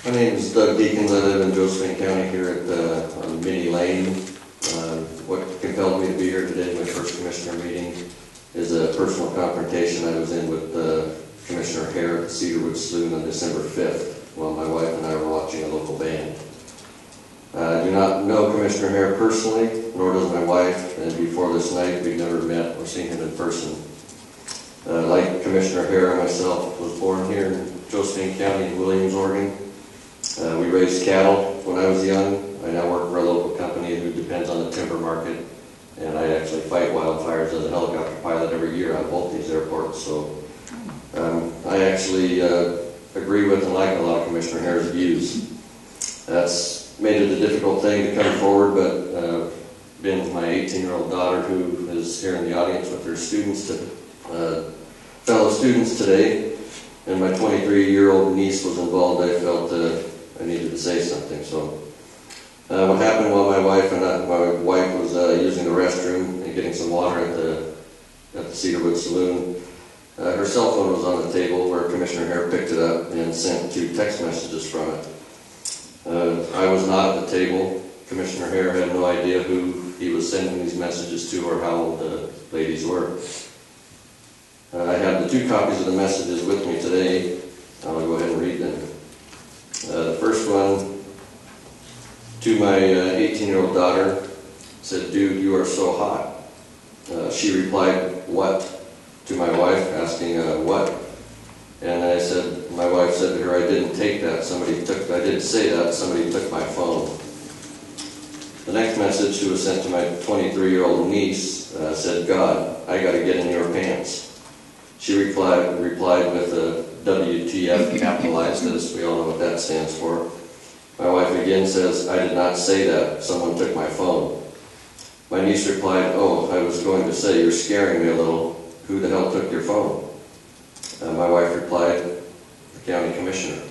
My name is Doug Deakins. I live in Josephine County here on Minnie Lane. What compelled me to be here today, my first commissioner meeting, is a personal confrontation I was in with Commissioner Hare at the Cedarwood Saloon on December 5th while my wife and I were watching a local band. I do not know Commissioner Hare personally, nor does my wife, and before this night we've never met or seen him in person. Like Commissioner Hare, I myself was born here in Josephine County in Williams, Oregon. We raised cattle when I was young. I now work for a local company who depends on the timber market, and I actually fight wildfires as a helicopter pilot every year on both these airports. So I actually agree with and like a lot of Commissioner Hare's views. That's made it a difficult thing to come forward, but Ben, my 18-year-old daughter, who is here in the audience with her students, fellow students today, and my 23-year-old niece was involved, I felt I needed to say something. So what happened while my wife was using the restroom and getting some water at the Cedarwood Saloon, her cell phone was on the table where Commissioner Hare picked it up and sent 2 text messages from it. I was not at the table. Commissioner Hare had no idea who he was sending these messages to or how old the ladies were. I have the 2 copies of the messages with me today. I'll go ahead and read them. The first one to my 18-year-old daughter said, "Dude, you are so hot." She replied, "What?" to my wife, asking, "What?" And my wife said to her, "I didn't take that. I didn't say that. Somebody took my phone." The next message, who was sent to my 23-year-old niece, said, "God, I got to get in your pants." She replied with a WTF capitalized, as we all know what that stands for. My wife again says, "I did not say that. Someone took my phone." My niece replied, "Oh, I was going to say, you're scaring me a little. Who the hell took your phone?" My wife replied, "The county commissioner."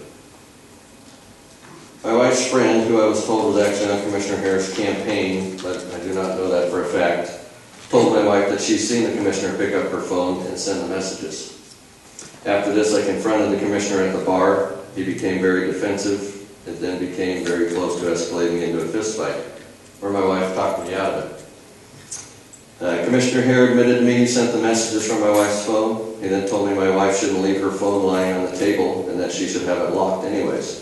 My wife's friend, who I was told was actually on Commissioner Hare's campaign, but I do not know that for a fact, told my wife that she's seen the commissioner pick up her phone and send the messages. After this, I confronted the commissioner at the bar. He became very defensive. It then became very close to escalating into a fist fight, where my wife talked me out of it. Commissioner Hare admitted to me he sent the messages from my wife's phone. He then told me my wife shouldn't leave her phone lying on the table and that she should have it locked anyways.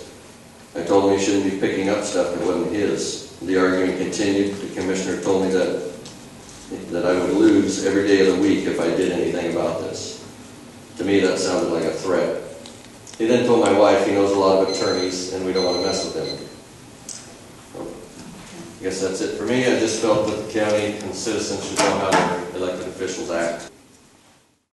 I told him he shouldn't be picking up stuff that wasn't his. The argument continued. The commissioner told me that I would lose every day of the week if I did anything about this. To me, that sounded like a threat. He then told my wife he knows a lot of attorneys and we don't want to mess with him. I guess that's it for me. I just felt that the county and citizens should know how their elected officials act.